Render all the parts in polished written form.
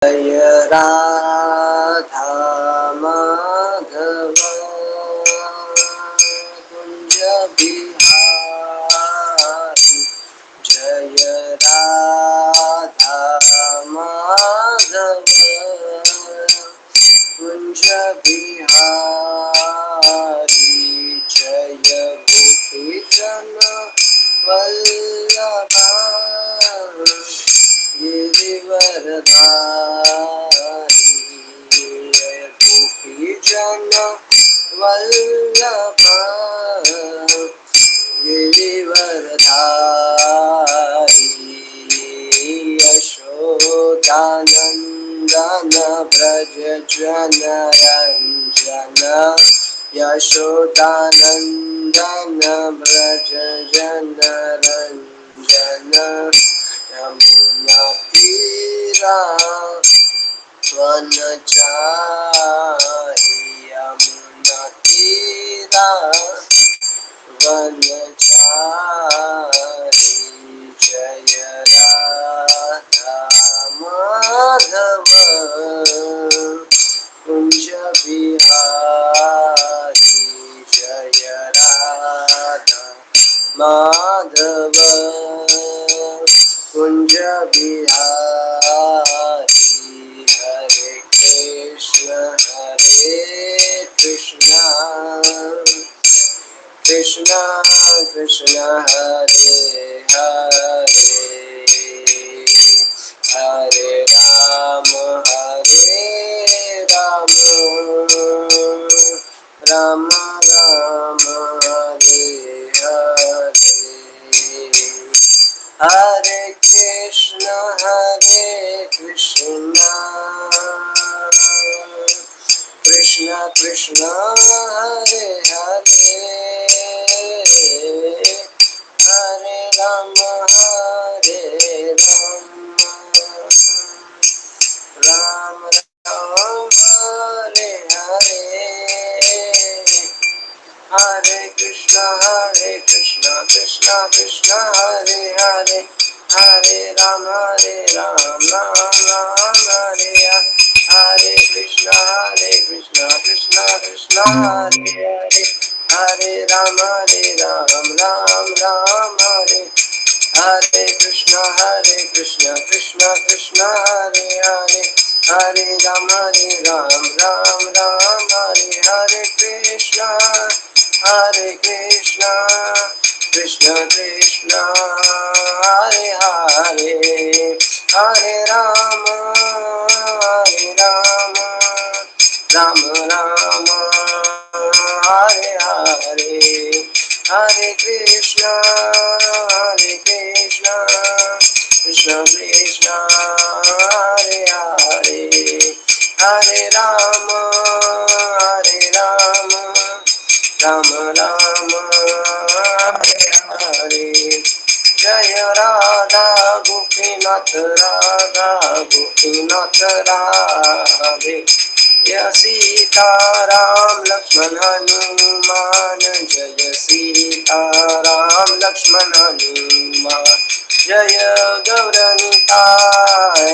जय राधा माधव कुंज बिहारी। जय राधा माधव कुंज बिहारी। जय गोपी जन वल्लभा गिरिवरधारी। जय गोपी जन वल्लभा गिरिवरधारी। यशोदानंदन व्रज जन रंजन। यशोदानंदन व्रज जन रंजन। यमुना तीरा वनचारी। यमुना तीरा वनचारी। जय राधा माधव कुंज बिहारी। जय राधा माधव कुंज बिहारी। हरे कृष्ण कृष्ण कृष्ण हरे हरे। हरे राम राम राम हरे हरे। हरे कृष्ण कृष्ण कृष्ण हरे हरे। हरे राम राम राम हरे हरे। हरे कृष्ण कृष्ण कृष्ण हरे हरे। हरे राम राम राम हरे हरे। हरे कृष्ण कृष्ण कृष्ण हरे हरे। हरे राम राम राम हरे। हरे कृष्ण कृष्ण कृष्ण हरे हरे। हरे राम राम राम हरे। हरे कृष्ण कृष्ण कृष्ण हरे हरे। हरे राम राम राम हरे हरे। हरे कृष्ण कृष्ण कृष्ण हरे हरे। हरे राम राम राम हरे हरे। जय राधा गोपीनाथ राधे। जय सीताराम लक्ष्मण हनुमान। जय सीताराम लक्ष्मण हनुमान। जय गौरनिताय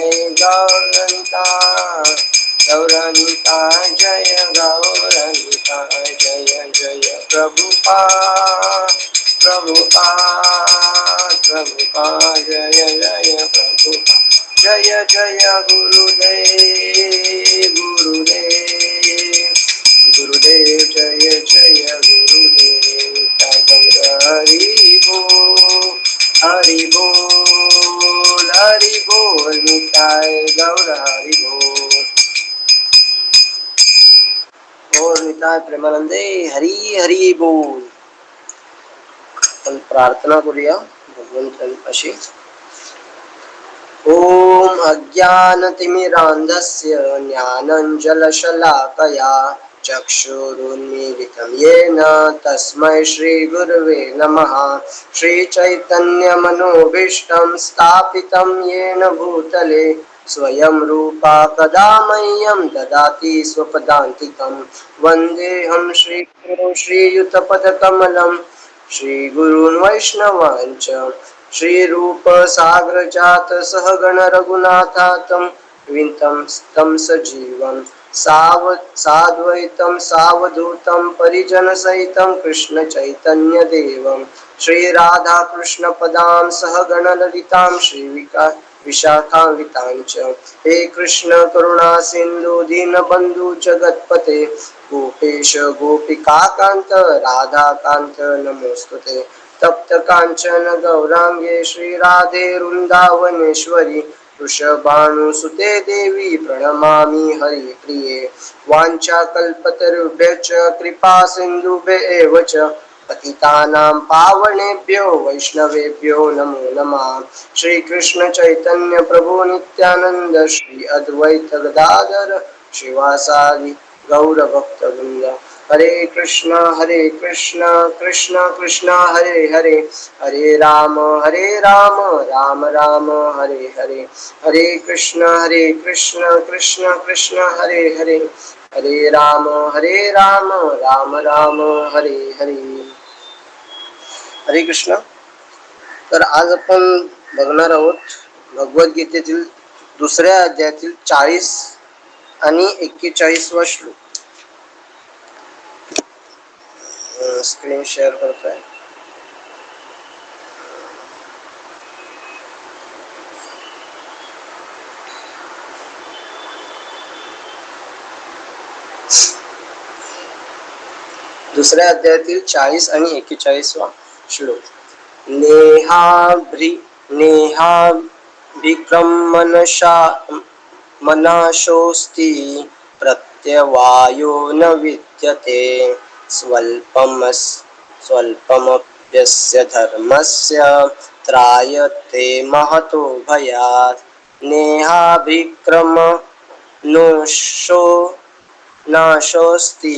गौरनिताय जय गौरनिताय। जय जय प्रभुपाद जय जय प्रभुपाद। जय जय गुरुदेव जय जय गुरुदेव। हरि बोल हरि बोल हरि बोल निताय गौर हरि बोल। और निताय प्रेमानंदे हरि हरि बोल। प्रार्थना करूया भगवंतांपाशी। ओम अज्ञानतिमिरान्धस्य ज्ञानञ्जनशलाकया चक्षुरुन्मीलितं येन तस्मै श्रीगुरवे नमः। श्रीचैतन्यमनोभीष्टं स्थापितं येन भूतले स्वयं रूपा कदा मह्यं ददाति स्वपदान्तिकं। वन्देऽहं श्रीगुरुं श्रीयुतपदकमलं श्रीगुरून् वैष्णवांच। श्रीरूप साग्रजात सहगण रघुनाथातं विंतं तं सजीवं साद्वैतं सावधूतं परिजनसहितं कृष्णचैतन्यदेवं श्रीराधाकृष्णपदां सहगणललितां विशाखान्वितां च। हे कृष्ण करुणा सिन्धु दीनबन्धु जगत्पते गोपेश गोपिकान्त राधाकान्त नमोस्तुते। तप्त कांचन गौरांगे श्रीराधे वृंदावनेश्वरी वृषभानुसुते देवी प्रणमामि हरिप्रिये। वाञ्छाकल्पतरुभ्यश्च कृपा सिन्धुभ्येव च पतितानां पावनेभ्यो वैष्णवेभ्यो नमो नमः। श्री कृष्ण चैतन्य प्रभु नित्यानंद श्री अद्वैत गदाधर शिवासादि गौर भक्तवृंद। हरे कृष्ण कृष्ण कृष्ण हरे हरे, हरे राम राम राम हरे हरे। हरे कृष्ण कृष्ण कृष्ण हरे हरे, हरे राम राम राम हरे हरे। हरे कृष्ण। तर आज आपण बघणार आहोत भगवद्गीतेतील दुसऱ्या अध्यायातील 40 आणि 41वा श्लोक। स्क्रीन शेअर करतोय। दुसऱ्या अध्यायातील 40 आणि 41वा श्लोक। मनाशोस्ति प्रत्यवायो न विद्यते स्वल्पमप्यस्य धर्मस्य त्रायते महतो भयात्। नाशोस्ति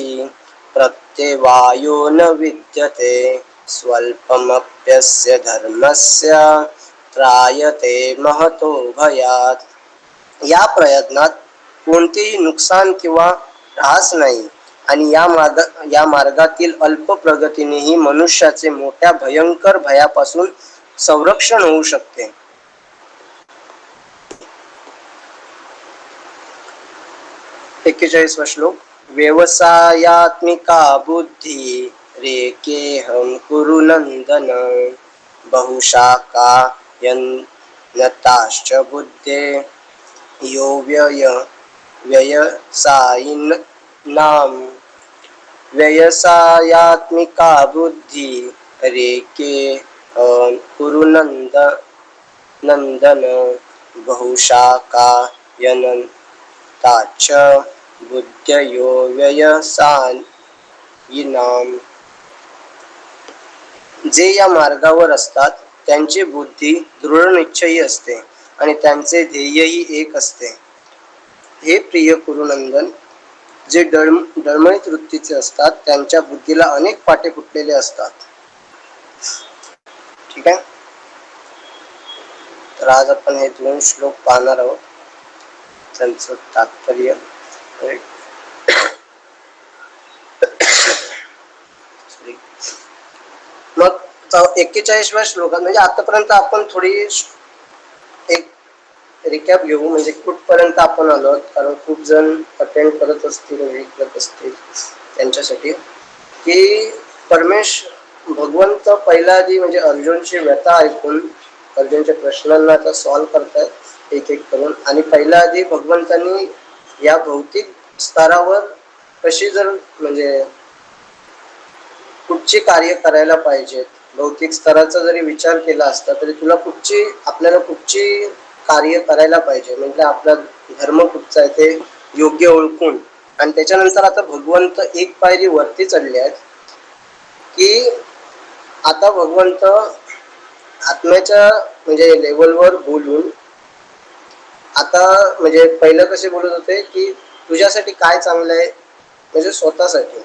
प्रत्यवायो न विद्यते स्वल्पमप्यस्य धर्मस्य त्रायते महतो भयात्। या प्रयत्नात कोणतेही नुकसान किंवा ऱ्हास नाही आणि या मार्गातील अल्प प्रगतीनेही मनुष्याचे मोठ्या भयंकर भयापासून संरक्षण होऊ शकते। 41वा श्लोक। व्यवसायात्मिका बुद्धि रेकेहं कुरु नंदन बहुशाखा यन्नताश्च बुद्धे यो व्यवसायात्मिका बुद्धि रेकेहं कुरु नंदन बहुशाखा यन्नताश्च बुद्धयो व्यवसायिनाम। जे या मार्गावर असतात त्यांची बुद्धी दृढ निश्चयी असते आणि त्यांचे ध्येयही एक असते। हे प्रिय कुरुनंदन, जे डळमळीत वृत्तीचे असतात त्यांच्या बुद्धीला अनेक पाटे फुटलेले असतात। ठीक आहे। तर आज आपण हे 2 श्लोक पाहणार आहोत, त्यांचं तात्पर्य। मग 41व्या श्लोकात म्हणजे आतापर्यंत आपण थोडी एक रिकॅप घेऊ, म्हणजे कुठपर्यंत आपण आलो, कारण खूप जण अटेंड करत असतील करत असतील त्यांच्यासाठी की भगवंत पहिला आधी म्हणजे अर्जुनची व्यथा ऐकून अर्जुनच्या प्रश्नांना आता सॉल्व्ह करतायत एक एक करून। आणि पहिला आधी भगवंतांनी या भौतिक स्तरावर कशी जर म्हणजे कुठची कार्य करायला पाहिजेत, भौतिक स्तराचा जरी विचार केला असता तरी तुला आपल्याला कुठची कार्य करायला पाहिजे, म्हणजे आपला धर्म कुठचा आहे ते योग्य ओळखून। आणि त्याच्यानंतर आता भगवंत एक पायरी वरती चढले आहेत की आता भगवंत आत्म्याच्या म्हणजे लेवलवर बोलून आता म्हणजे पहिलं कसे बोलत होते की तुझ्यासाठी काय चांगलं आहे, म्हणजे स्वतःसाठी।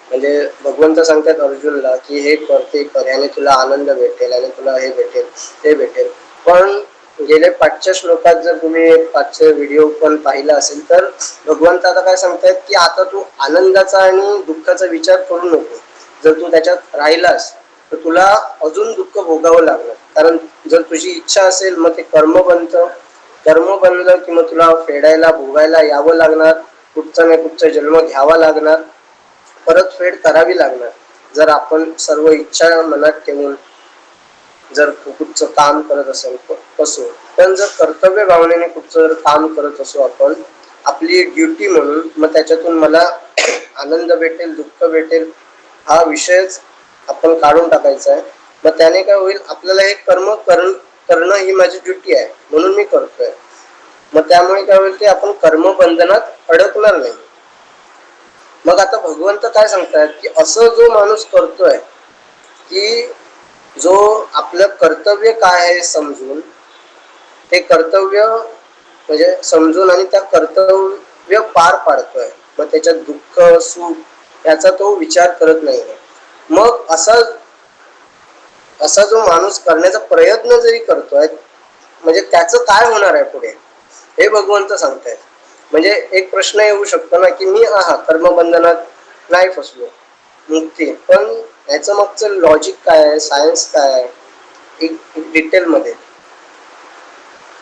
म्हणजे भगवंत सांगतात अर्जुनला की हे कर ते कर, याने तुला आनंद भेटेल आणि तुला हे भेटेल ते भेटेल। पण गेले 5च्या श्लोकात जर तुम्ही 5चे व्हिडिओ पण पाहिला असेल तर भगवंत आता काय सांगतायत की आता तू आनंदाचा आणि दुःखाचा विचार करू नको। जर तू त्याच्यात राहिलास तर तुला अजून दुःख भोगावं लागणार, कारण जर तुझी इच्छा असेल मग ते कर्म बनतं कर्म बनलं की मग तुला फेडायला भोगायला यावं लागणार, कुठचा नाही कुठचा जन्म घ्यावा लागणार, परत फेड करावी लागणार. जर आपण सर्व इच्छा मनात ठेवून जर कुठचं काम करत असेल असो, पण जर कर्तव्य भावनेने कुठचं जर काम करत असो आपण आपली ड्युटी म्हणून, मग त्याच्यातून मला आनंद भेटेल दुःख भेटेल हा विषयच आपण काढून टाकायचा आहे. मग त्याने काय होईल, आपल्याला हे कर्म करणं ही माझी ड्युटी आहे म्हणून मी करतोय. मग त्यामुळे काय होईल, की आपण कर्मबंधनात अडकणार नाही. मग आता भगवंत काय सांगतात, की असं जो माणूस करतोय की जो आपलं कर्तव्य काय आहे समजून, ते कर्तव्य म्हणजे समजून आणि त्या कर्तव्य पार पाडतोय, मग त्याच्यात दुःख सुख याचा तो विचार करत नाही. मग असा जो माणूस करण्याचा प्रयत्न जरी करतोय, म्हणजे त्याचं काय होणार आहे पुढे हे भगवंत सांगतायत. म्हणजे एक प्रश्न येऊ शकतो ना, की मी कर्मबंधनात नाही फसलो मुक्ती, पण याचं मागचं लॉजिक काय आहे, सायन्स काय आहे, एक डिटेल मध्ये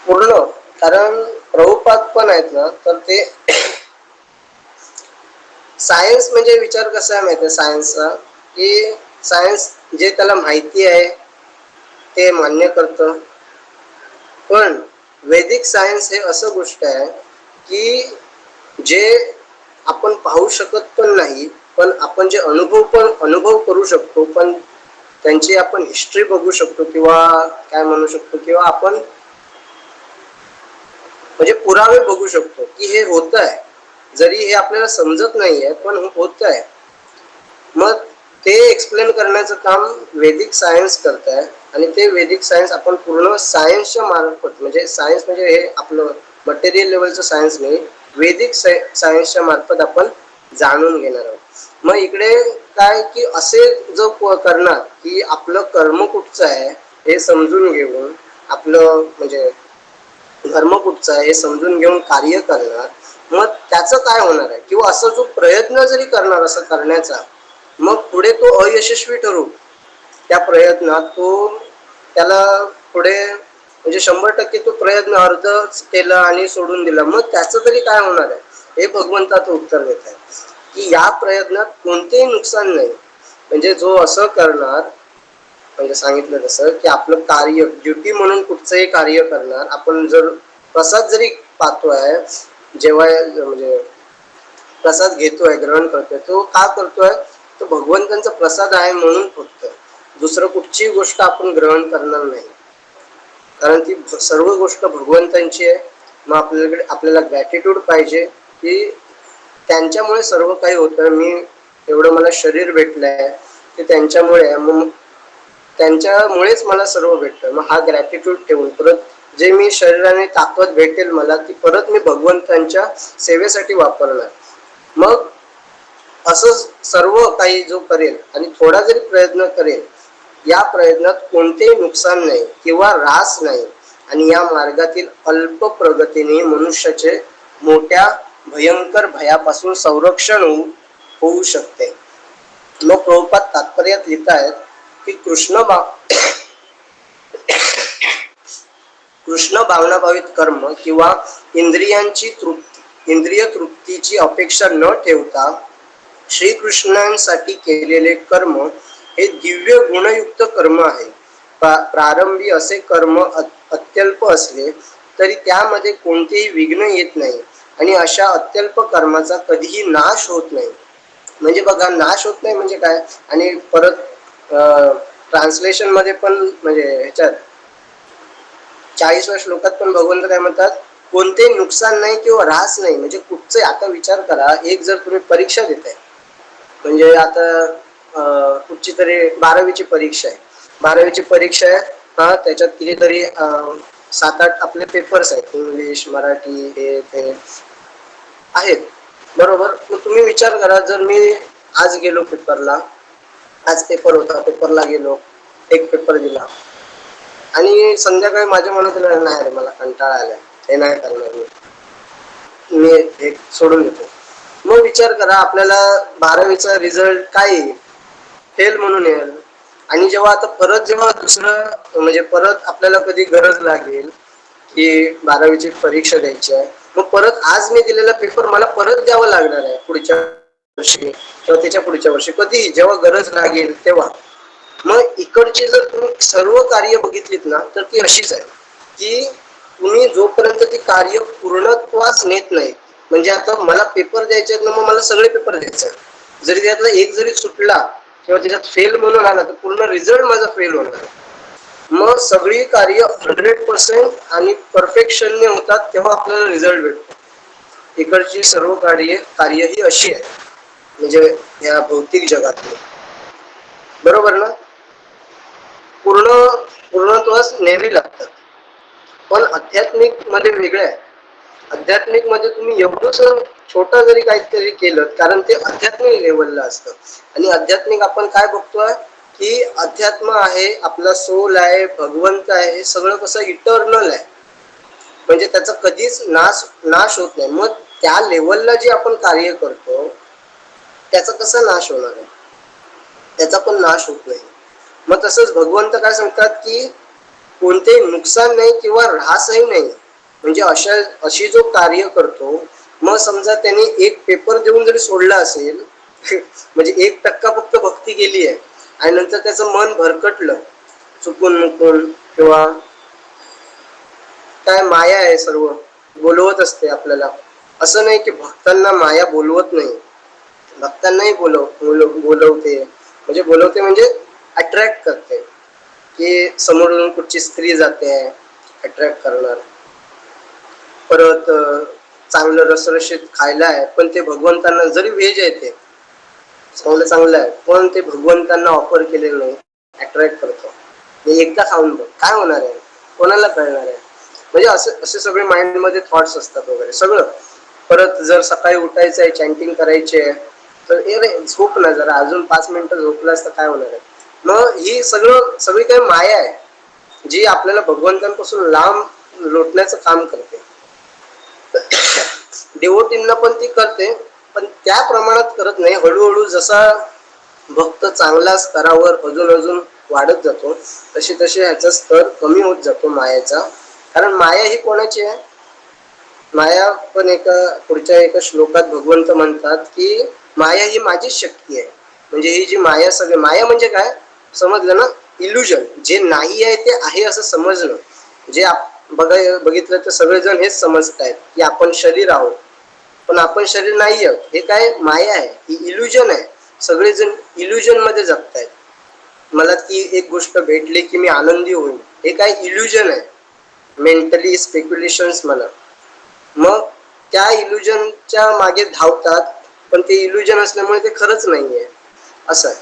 पूर्ण. कारण प्रभुपाद पण आहेत ना, तर ते सायन्स म्हणजे विचार कसा आहे माहिती आहे सायन्सचा, की सायन्स जे त्याला माहिती आहे ते मान्य करतं. पण वैदिक सायन्स हे असं गोष्ट आहे की जे आपण पाहू शकत पण नाही, पण आपण जे अनुभव करू शकतो, पण त्यांची आपण हिस्ट्री बघू शकतो किंवा काय म्हणू शकतो, किंवा आपण म्हणजे पुरावे बघू शकतो की हे होत आहे, जरी हे आपल्याला समजत नाहीये पण होत आहे. मग ते एक्सप्लेन करण्याचं काम वैदिक सायन्स करत आहे. आणि ते वैदिक सायन्स आपण पूर्ण सायन्सच्या मार्फत, म्हणजे सायन्स म्हणजे हे आपलं मटेरियल लेवलचं सायन्स नाही, वैदिक सायन्सच्या मार्फत आपण जाणून घेणार आहोत. मग इकडे काय की असे जो करणार की आपलं कर्म कुठचं आहे हे समजून घेऊन, आपलं म्हणजे धर्म कुठचा आहे हे समजून घेऊन कार्य करणार, मग त्याचं काय होणार आहे, किंवा असा जो प्रयत्न जरी करणार असं करण्याचा, मग पुढे तो अयशस्वी ठरू त्या प्रयत्नात, तो त्याला पुढे म्हणजे 100% तो प्रयत्न अर्धच केला आणि सोडून दिला, मग त्याचं तरी काय होणार आहे हे भगवंताचं उत्तर देत आहे की या प्रयत्नात कोणतेही नुकसान नाही. म्हणजे जो असं करणार, म्हणजे सांगितलं तसं की आपलं कार्य ड्युटी म्हणून कुठचंही कार्य करणार, आपण जर प्रसाद जरी पाहतोय, जेव्हा म्हणजे प्रसाद घेतोय ग्रहण करतोय, तो का करतोय, तो भगवंतांचा प्रसाद आहे म्हणून फक्त, दुसरं कुठची गोष्ट आपण ग्रहण करणार नाही, कारण ती सर्व गोष्ट भगवंतांची आहे. मग आपल्याला ग्रॅटिट्यूड पाहिजे की त्यांच्यामुळे सर्व काही होतं, मी एवढं मला शरीर भेटलंय ते त्यांच्यामुळे, मग त्यांच्यामुळेच मला सर्व भेटतं. मग हा ग्रॅटिट्यूड ठेवून परत जे मी शरीराने ताकद भेटेल मला, ती परत मी भगवंतांच्या सेवेसाठी वापरणार. मग असं सर्व काही जो करेल आणि थोडा जरी प्रयत्न करेल, या प्रयत्नात कोणतेही नुकसान नाही किंवा ऱ्हास नाही, आणि या मार्गातील अल्प प्रगतीने मनुष्याचे मोठ्या भयंकर भयापासून संरक्षण होऊ शकते. मग प्रभुपाद तात्पर्यात लिहित आहेत की कृष्ण भावनाभावित कर्म किंवा इंद्रिय तृप्तीची अपेक्षा न ठेवता श्रीकृष्णांसाठी केलेले कर्म हे दिव्य गुणयुक्त कर्म आहे. प्रारंभी असे कर्म अत्यल्प असले तरी त्यामध्ये कोणतेही विघ्न येत नाही, आणि अशा अत्यल्प कर्माचा कधीही नाश होत नाही. म्हणजे बघा, नाश होत नाही म्हणजे काय, आणि परत ट्रान्सलेशन मध्ये पण म्हणजे ह्याच्यात 40व्या श्लोकात पण भगवंत काय म्हणतात, कोणतेही नुकसान नाही किंवा ऱ्हास नाही. म्हणजे कुठचे, आता विचार करा, एक जर तुम्ही परीक्षा देताय, म्हणजे आता कुठची तरी 12वीची परीक्षा आहे, 12वीची परीक्षा आहे, त्याच्यात कितीतरी 7-8 आपले पेपर्स आहेत, इंग्लिश मराठी हे ते आहेत, बरोबर. मग तुम्ही विचार करा, जर मी आज गेलो पेपरला, आज पेपर होता, पेपरला गेलो, एक पेपर दिला, आणि संध्याकाळी माझ्या मनात नाही रे मला कंटाळा आलाय, हे नाही करणार मी एक सोडून देतो. मग विचार करा, आपल्याला 12वीचा रिझल्ट काय येईल, फेल म्हणून येईल. आणि जेव्हा आता परत जेव्हा दुसरं म्हणजे परत आपल्याला कधी गरज लागेल, की 12वीची परीक्षा द्यायची आहे, मग परत आज मी दिलेला पेपर मला परत द्यावा लागणार आहे पुढच्या वर्षी किंवा त्याच्या पुढच्या वर्षी, कधी जेव्हा गरज लागेल तेव्हा. मग इकडची जर तुम्ही सर्व कार्य बघितलीत ना तर ती अशीच आहे की तुम्ही जोपर्यंत ती कार्य पूर्णत्वास नेत नाही, म्हणजे आता मला पेपर द्यायचे आहेत ना, मग मला सगळे पेपर द्यायचे आहेत, जरी त्यातला एक जरी सुटला किंवा त्याच्यात फेल म्हणून आला तर पूर्ण रिझल्ट माझा फेल होणार. मग सगळी कार्य 100% आणि परफेक्शनने होतात तेव्हा आपल्याला रिझल्ट भेटतो. इकडची सर्व कार्य ही अशी आहे म्हणजे या भौतिक जगातली, बरोबर ना, पूर्णत्वास न्यावी लागतात. पण आध्यात्मिक मध्ये वेगळं आहे. आध्यात्मिक मध्ये तुम्ही एवढंच छोटं जरी काहीतरी केलं, कारण ते आध्यात्मिक लेवलला असतं. आणि आध्यात्मिक आपण काय बघतोय की अध्यात्म आहे, आपला सोल आहे, भगवंत आहे, हे सगळं कसं इटर्नल आहे, म्हणजे त्याचा कधीच नाश होत नाही. मग त्या लेवलला जे आपण कार्य करतो त्याचा कसा नाश होणार आहे, त्याचा पण नाश होत नाही. मग तसंच भगवंत काय सांगतात की कोणतेही नुकसान नाही किंवा ऱ्हासही नाही, म्हणजे अशी जो कार्य करतो, मग समजा त्यांनी एक पेपर देऊन जरी सोडला असेल म्हणजे 1% फक्त भक्ती केली आहे आणि नंतर त्याचं मन भरकटलं चुकून मुकून, किंवा काय माया आहे सर्व बोलवत असते आपल्याला. असं नाही की भक्तांना माया बोलवत नाही, भक्तांनाही बोलवते, म्हणजे अट्रॅक्ट करते की समोरून कुठची स्त्री जाते अट्रॅक्ट करणार. परत चांगलं रसरशीत खायला आहे, पण ते भगवंतांना, जरी व्हेज आहे ते चांगलं आहे पण ते भगवंतांना ऑफर केलेलं नाही, अट्रॅक्ट करतो. एकदा खाऊन बघ काय होणार आहे, कोणाला कळणार आहे. म्हणजे असे सगळे माइंड मध्ये थॉट्स असतात वगैरे सगळं. परत जर सकाळी उठायचं आहे, चॅन्टिंग करायची आहे, तर रे झोप ना जरा, अजून 5 मिनिटं झोपलास तर काय होणार आहे. मग ही सगळी काही माया आहे जी आपल्याला भगवंतांपासून लांब लोटण्याचं काम करते. डिवोटींना पण ती करते, पण त्या प्रमाणात करत नाही. हळूहळू जसा भक्त चांगला स्तरावर अजून वाढत जातो तशी ह्याचा स्तर कमी होत जातो मायेचा. कारण माया ही कोणाची आहे, माया पण पुढच्या एका श्लोकात भगवंत म्हणतात की माया ही माझीच शक्ती आहे. म्हणजे ही जी माया, सगळे माया म्हणजे काय समजलं ना, इल्युजन, जे नाही आहे ते आहे असं समजणं. जे बघितलं तर सगळेजण हेच समजतायत की आपण शरीर आहोत, पण आपण शरीर नाही आहोत. हे काय माया आहे, ही इल्युजन आहे. सगळेजण इल्युजन मध्ये जगतायत. मला ती एक गोष्ट भेटली की मी आनंदी होईल, हे काय इल्युजन आहे, मेंटली स्पेक्युलेशन्स म्हणा. मग त्या इल्युजनच्या मागे धावतात, पण ते इल्युजन असल्यामुळे ते खरंच नाहीये असं आहे.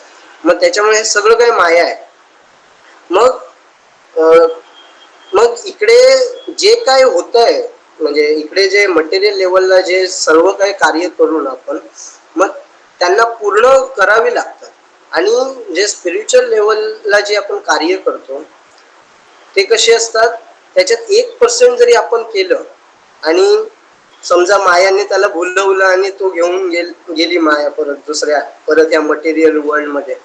मग त्याच्यामुळे हे सगळं काही माया आहे. मग इकडे जे काय होत आहे, म्हणजे इकडे जे मटेरियल लेवलला जे सर्व काही कार्य करून आपण, मग त्यांना पूर्ण करावी लागतात. आणि जे स्पिरिच्युअल लेवलला जे आपण कार्य करतो ते कसे असतात, त्याच्यात 1% जरी आपण केलं आणि समजा मायाने त्याला भुलवलं आणि तो घेऊन गेली माया परत या मटेरियल वर्ल्ड मध्ये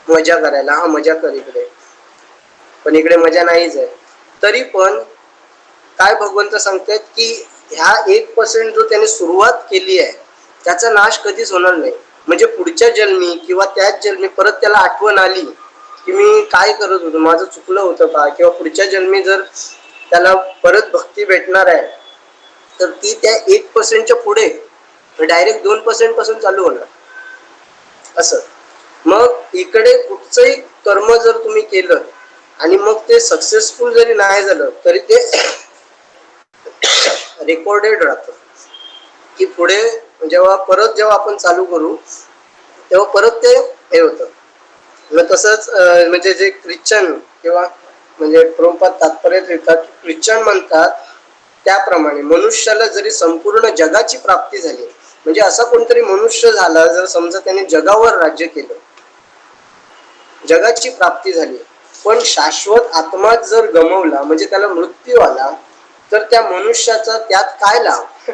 मजा करायला. हा मजा कर इकडे, पण इकडे मजा नाहीच आहे. तरी पण काय भगवंत सांगतात की ह्या 1% जो त्याने सुरुवात केली आहे त्याचा नाश कधीच होणार नाही. म्हणजे पुढच्या जन्मी किंवा त्याच जन्मी परत त्याला आठवण आली की मी काय करत होतो, माझं चुकलं होतं का, किंवा पुढच्या जन्मी जर त्याला परत भक्ती भेटणार आहे तर ती त्या 1%च्या पुढे डायरेक्ट 2% पासून चालू होणार असं. मग इकडे कुठचंही कर्म जर तुम्ही केलं आणि मग ते सक्सेसफुल जरी नाही झालं तरी ते रेकॉर्डेड राहतं की पुढे जेव्हा आपण चालू करू तेव्हा परत ते हे होतं. मग तसंच म्हणजे जे ख्रिश्चन किंवा म्हणजे प्रभुपाद तात्पर्य देतात, ख्रिश्चन म्हणतात त्याप्रमाणे मनुष्याला जरी संपूर्ण जगाची प्राप्ती झाली, म्हणजे असा कोणतरी मनुष्य झाला जर समजा त्याने जगावर राज्य केलं, जगाची प्राप्ती झाली, पण शाश्वत आत्मा जर गमवला म्हणजे त्याला मृत्यू आला, तर त्या मनुष्याचा त्यात काय लाभ.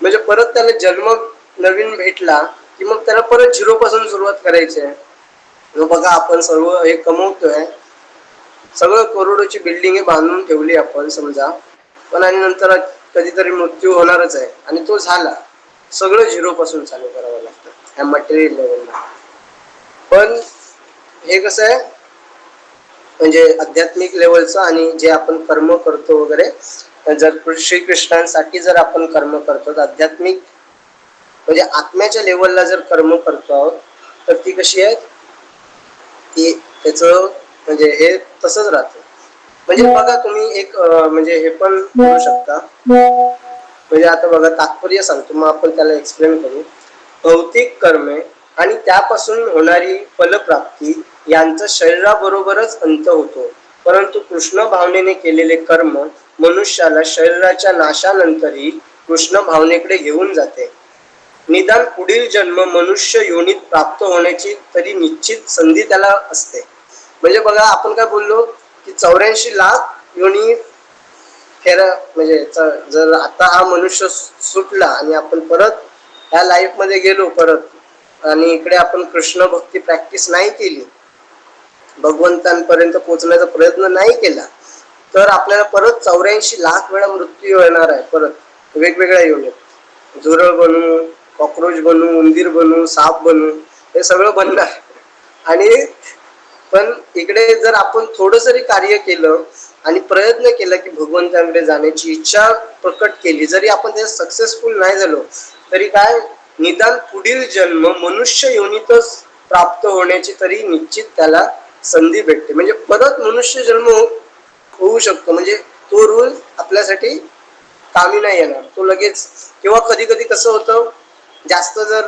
म्हणजे परत त्याला जन्म नवीन भेटला की मग त्याला परत 0 पासून सुरुवात करायची आहे. बघा आपण सर्व हे कमवतोय, सगळं करोडोची बिल्डिंग बांधून ठेवली आपण समजा, पण आणि नंतर कधीतरी मृत्यू होणारच आहे आणि तो झाला, सगळं झिरो पासून चालू करावं लागतं ह्या मटेरियल लेवलला. पण हे कसं आहे म्हणजे आध्यात्मिक लेवलचं आणि जे आपण कर्म करतो वगैरे, जर श्रीकृष्णांसाठी जर आपण कर्म करतो आध्यात्मिक म्हणजे आत्म्याच्या लेवलला जर कर्म करतो आहोत तर ती कशी आहे की त्याचं म्हणजे हे तसंच राहतं. म्हणजे बघा तुम्ही एक म्हणजे हे पण करू शकता, म्हणजे आता बघा तात्पर्य सांगतो मग आपण त्याला एक्सप्लेन करू. भौतिक कर्मे आणि त्यापासून होणारी फलप्राप्ती यांचा शरीराबरोबरच अंत होतो, परंतु कृष्ण भावनेने केलेले कर्म मनुष्याला शरीराच्या नाशानंतरही कृष्ण भावनेकडे घेऊन जाते. निदान पुढील जन्म मनुष्य योनीत प्राप्त होण्याची तरी निश्चित संधी त्याला असते. म्हणजे बघा आपण काय बोललो की 84 लाख योनी फेरा, म्हणजे जर आता हा मनुष्य सुटला आणि आपण परत ह्या लाईफ मध्ये गेलो परत आणि इकडे आपण कृष्ण भक्ती प्रॅक्टिस नाही केली, भगवंतांपर्यंत पोहोचण्याचा प्रयत्न नाही केला, तर आपल्याला परत 84 लाख वेळा मृत्यू येणार आहे. परत वेगवेगळ्या योनीत झुरळ बनू, कॉक्रोच बनू, उंदीर बनू, साप बनू, हे सगळं बनणार. आणि पण इकडे जर आपण थोडं जरी कार्य केलं आणि प्रयत्न केला की भगवंतांकडे जाण्याची इच्छा प्रकट केली, जरी आपण त्यात सक्सेसफुल नाही झालो तरी काय, निदान पुढील जन्म मनुष्य योनीतच प्राप्त होण्याची तरी निश्चित त्याला संधी भेटते. म्हणजे परत मनुष्य जन्म होऊ शकतो. म्हणजे तो रूल आपल्यासाठी कामी नाही येणार तो लगेच. किंवा कधी कधी कसं होतं, जास्त जर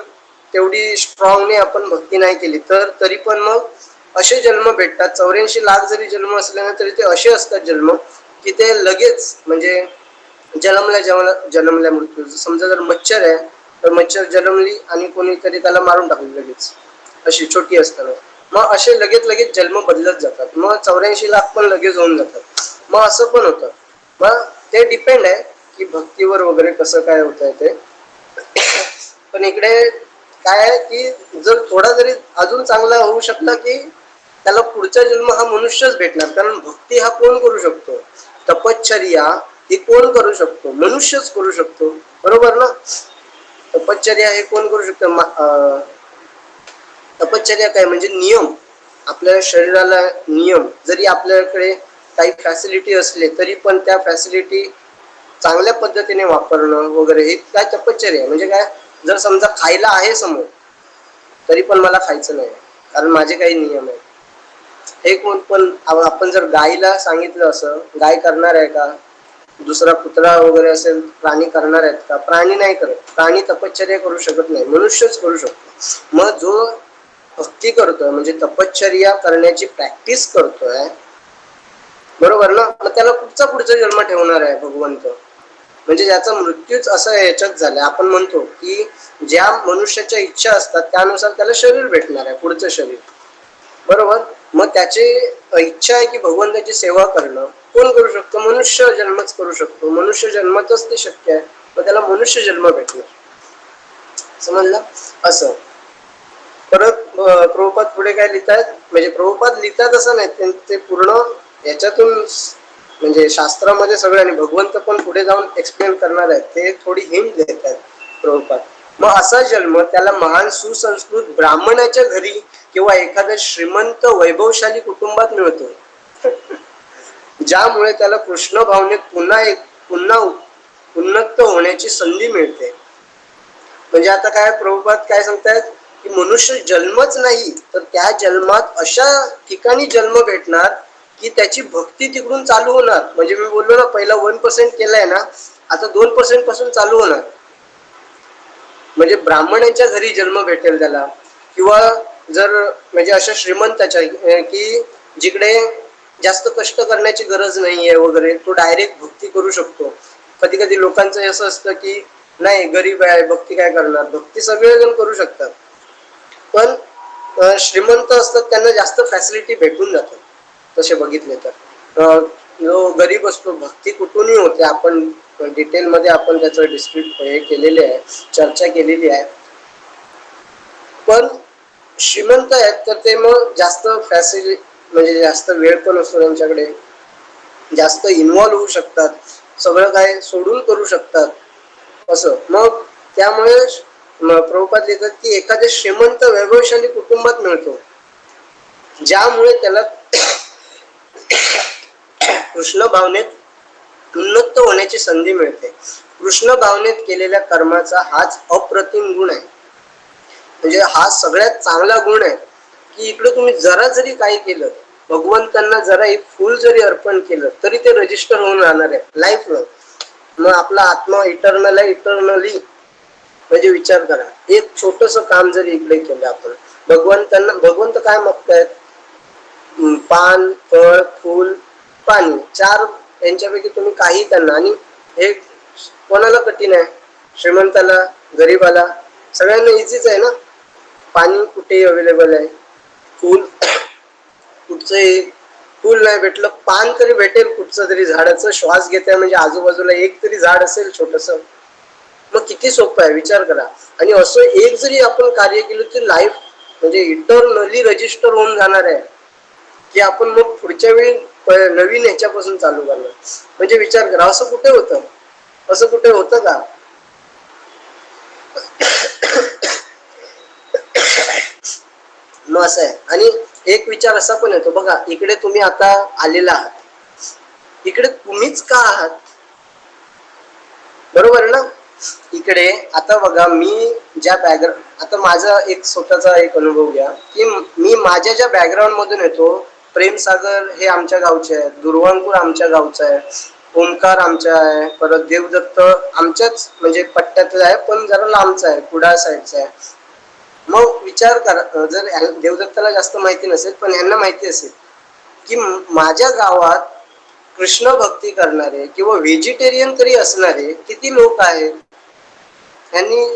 तेवढी स्ट्रॉंगने आपण भक्ती नाही केली तर तरी पण मग असे जन्म भेटतात. 84 लाख जरी जन्म असले ना तरी ते असे असतात जन्म की ते लगेच म्हणजे जन्मल्या मृत्यू. समजा जर मच्छर आहे तर मच्छर जन्मली आणि कोणीतरी त्याला मारून टाकली लगेच, अशी छोटी असताना. मग असे लगेच जन्म बदलत जातात. मग 84 लाख पण लगेच होऊन जातात. मग असं पण होतं. मग ते डिपेंड आहे की भक्तीवर वगैरे कसं काय होत आहे ते. पण इकडे काय आहे की जर थोडा जरी अजून चांगला होऊ शकला की त्याला पुढचा जन्म हा मनुष्यच भेटणार. कारण भक्ती हा कोण करू शकतो, तपश्चर्या ही कोण करू शकतो, मनुष्यच करू शकतो. बरोबर ना. तपश्चर्या हे कोण करू शकतो, तपश्चर्या काय म्हणजे नियम, आपल्या शरीराला नियम. जरी आपल्याकडे काही फॅसिलिटी असले तरी पण त्या फॅसिलिटी चांगल्या पद्धतीने वापरणं वगैरे हे काय तपश्चर्या आहे. म्हणजे काय, जर समजा खायला आहे समोर तरी पण मला खायचं नाही कारण माझे काही नियम आहेत. हे कोण पण आपण जर गायीला सांगितलं असं, गाय करणार आहे का, दुसरा कुत्रा वगैरे असेल प्राणी करणार आहेत का, प्राणी नाही करत. प्राणी तपश्चर्या करू शकत नाही, मनुष्यच करू शकतो. मग जो भक्ती करतोय म्हणजे तपश्चर्या करण्याची प्रॅक्टिस करतोय, बरोबर ना, मग त्याला पुढचा जन्म ठेवणार आहे भगवंत. म्हणजे ज्याचा मृत्यूच असं याच्यात झालाय. आपण म्हणतो की ज्या मनुष्याच्या इच्छा असतात त्यानुसार त्याला शरीर भेटणार आहे, पुढचं शरीर. बरोबर. मग त्याची इच्छा आहे की भगवंताची सेवा करणं. कोण करू शकतो, मनुष्य जन्मच करू शकतो. मनुष्य जन्मातच ते शक्य आहे. मग त्याला मनुष्य जन्म भेटणार. समजलं. असं परत प्रभुपाद पुढे काय लिहितात, म्हणजे प्रभुपाद लिहितात असं नाही, ते पूर्ण याच्यातून म्हणजे शास्त्रामध्ये सगळं आणि भगवंत पण पुढे जाऊन एक्सप्लेन करणार आहेत. ते थोडी हिंट देत आहेत प्रभुपाद. मग असा जन्म त्याला महान सुसंस्कृत ब्राह्मणाच्या घरी किंवा एखाद्या श्रीमंत वैभवशाली कुटुंबात मिळतो, ज्यामुळे त्याला कृष्ण भावनेत पुन्हा उन्नत होण्याची संधी मिळते. म्हणजे आता काय प्रभुपाद काय सांगतायत की मनुष्य जन्मच नाही तर त्या जन्मात अशा ठिकाणी जन्म भेटणार की त्याची भक्ती तिकडून चालू होणार. म्हणजे मी बोललो ना पहिला 1% केलाय ना, आता 2% पासून चालू होणार. म्हणजे ब्राह्मणांच्या घरी जन्म भेटेल त्याला, किंवा जर म्हणजे अशा श्रीमंताच्या की जिकडे जास्त कष्ट करण्याची गरज नाहीये वगैरे, तो डायरेक्ट भक्ती करू शकतो. कधी कधी लोकांचं असं असतं की नाही गरीब आहे भक्ती काय करणार, भक्ती सगळेजण करू शकतात. पण श्रीमंत असतात त्यांना जास्त फॅसिलिटी भेटून जातात तसे बघितले तर. जो गरीब असतो भक्ती कुठूनही होते. आपण डिटेलमध्ये आपण त्याचं डिस्क्रिप्ट हे केलेले आहे, चर्चा केलेली आहे. पण श्रीमंत आहेत तर ते मग जास्त फॅसिलिटी म्हणजे जास्त वेळ पण असतो त्यांच्याकडे, जास्त इन्व्हॉल्व होऊ शकतात. सगळं काय सोडून करू शकतात असं. मग त्यामुळे प्रभुपाद लिहितात की एखाद्या श्रीमंत वैभवशाली कुटुंबात मिळतो, ज्यामुळे त्याला कृष्ण भावनेत उन्नत होण्याची संधी मिळते. कृष्ण भावनेत केलेल्या कर्माचा हाच अप्रतिम गुण आहे. म्हणजे हा सगळ्यात चांगला गुण आहे की इकडे तुम्ही जरा जरी काही केलं, भगवंतांना जरा एक फूल जरी अर्पण केलं तरी ते रजिस्टर होऊन राहणार आहे लाईफ लॉंग. मग आपला आत्मा इटर्नल आहे इटर्नली. म्हणजे विचार करा, एक छोटस काम जरी इकडे केलं आपण, भगवंत काय मागतायत? पान, फळ, फूल, पाणी, चार यांच्यापैकी तुम्ही काही त्यांना. आणि हे कोणाला कठीण आहे? श्रीमंताला, गरीबाला, सगळ्यांना इझीच आहे ना. पाणी कुठेही अवेलेबल आहे, फूल कुठचंही फूल नाही भेटलं, पान तरी भेटेल कुठचं तरी झाडाचं. श्वास घेत आहे म्हणजे आजूबाजूला एक तरी झाड असेल छोटस. मग किती सोपं आहे विचार करा. आणि असं एक जरी आपण कार्य केलं तर लाईफ म्हणजे इटर्नली रजिस्टर होऊन जाणार आहे की आपण मग पुढच्या वेळी नवीन ह्याच्यापासून चालू करणार. म्हणजे विचार करा, असं कुठे होतं? असं कुठे होतं का? मग असं आहे. आणि एक विचार असा पण येतो बघा, इकडे तुम्ही आता आलेला आहात, इकडे तुम्हीच का आहात? बरोबर आहे ना. इकडे आता बघा, मी ज्या बॅकग्राऊंड, आता माझा एक स्वतःचा एक अनुभव घ्या की मी माझ्या ज्या बॅकग्राऊंड मधून येतो, प्रेमसागर हे आमच्या गावचे आहे, दुर्वांकूर आमच्या गावचा आहे, ओंकार आमच्या आहे, परत देवदत्त आमच्याच म्हणजे पट्ट्यातला आहे पण जरा लांबचा आहे, कुडाळ साईडचा आहे. मग विचार करा, जर देवदत्ताला जास्त माहिती नसेल पण यांना माहिती असेल की माझ्या गावात कृष्ण भक्ती करणारे किंवा व्हेजिटेरियन तरी असणारे किती लोक आहेत. यांनी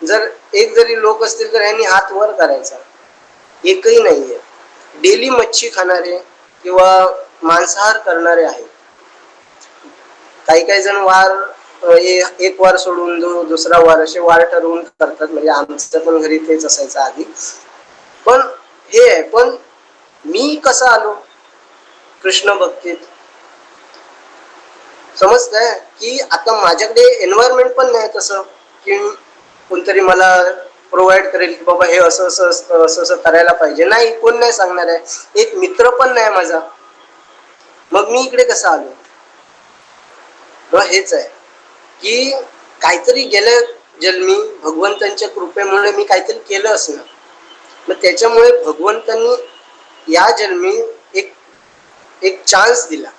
जर एक जरी लोक असतील तर यांनी हात वर करायचा. एकही नाहीये. डेली मच्छी खाणारे किंवा मांसाहार करणारे आहेत. काही काही जण वार एक वार सोडून दुसरा वार असे वार ठरवून करतात. म्हणजे आमचं पण घरी तेच असायचं आधी. पण हे आहे, पण मी कसा आलो कृष्ण भक्तीत? समजतंय की आता माझ्याकडे एन्व्हायरमेंट पण नाही तसं की कोणतरी मला प्रोव्हाइड करेल की बाबा हे असं असं असतं, असं असं करायला पाहिजे. नाही, कोण नाही सांगणार आहे. एक मित्र पण नाही माझा. मग मी इकडे कसा आलो? हेच आहे की काहीतरी गेल्या जन्मी भगवंतांच्या कृपेमुळे मी काहीतरी केलं असणार. मग त्याच्यामुळे भगवंतांनी या जन्मी एक एक चान्स दिला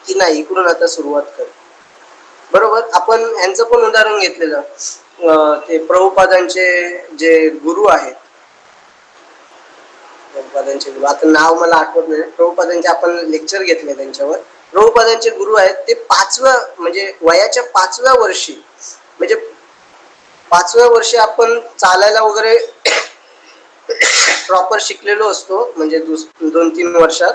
की नाही, इकडून आता सुरुवात कर. बरोबर. आपण यांचं पण उदाहरण घेतलेलं, ते प्रभुपादांचे जे गुरु आहेत, प्रभुपादांचे गुरु, आता नाव मला आठवत नाही, प्रभुपादांचे आपण लेक्चर घेतले त्यांच्यावर. प्रभुपादांचे गुरु आहेत ते म्हणजे वयाच्या 5व्या वर्षी, म्हणजे 5व्या वर्षी आपण चालायला वगैरे प्रॉपर शिकलेलो असतो, म्हणजे 2-3 वर्षात,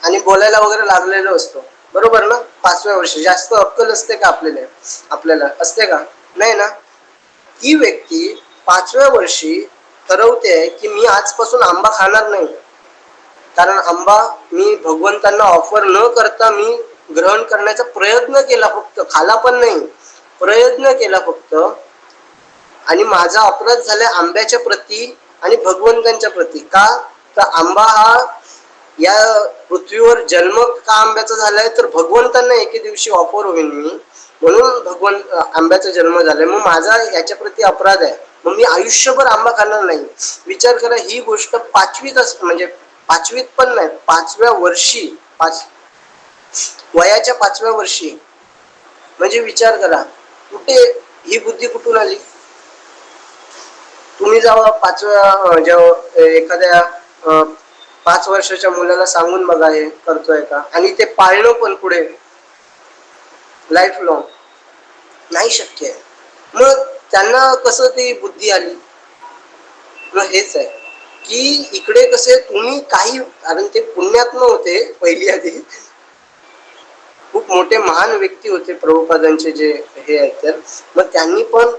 आणि बोलायला वगैरे लागलेलो असतो. बरोबर ना. 5व्या वर्षी जास्त अक्कल असते का आपल्याला असते का? नाही ना. ती व्यक्ती 5व्या वर्षी ठरवते की मी आजपासून आंबा खाणार नाही, कारण आंबा मी भगवंतांना ऑफर न करता मी ग्रहण करण्याचा प्रयत्न केला, फक्त खाला पण नाही, प्रयत्न केला फक्त. आणि माझा अपराध झाला आंब्याच्या प्रती आणि भगवंतांच्या प्रती. का? तर आंबा हा या पृथ्वीवर जन्म का आंब्याचा झालाय, तर भगवंतांना एके दिवशी ऑफर होईल मी, म्हणून आंब्याचा जन्म झालाय. मग माझा याच्या प्रती अपराध आहे, मग मी आयुष्यभर आंबा खाणार नाही. विचार करा, ही गोष्ट 5वीत म्हणजे 5वीत पण नाही, 5व्या वर्षी, वयाच्या 5व्या वर्षी. म्हणजे विचार करा, कुठे ही बुद्धी कुठून आली? तुम्ही जेव्हा 5व्या एखाद्या 5 वर्षाच्या मुलाला सांगून बघा हे करतोय का, आणि ते पाळणं पण पुढे लाईफ लॉंग नाही शक्य आहे. मग त्यांना कसं ती बुद्धी आली? मग हेच आहे की इकडे कसे तुम्ही काही, कारण ते पुण्यात्मा होते पहिली आधी, खूप मोठे महान व्यक्ती होते प्रभुपादांचे जे हे आहेत. तर मग त्यांनी पण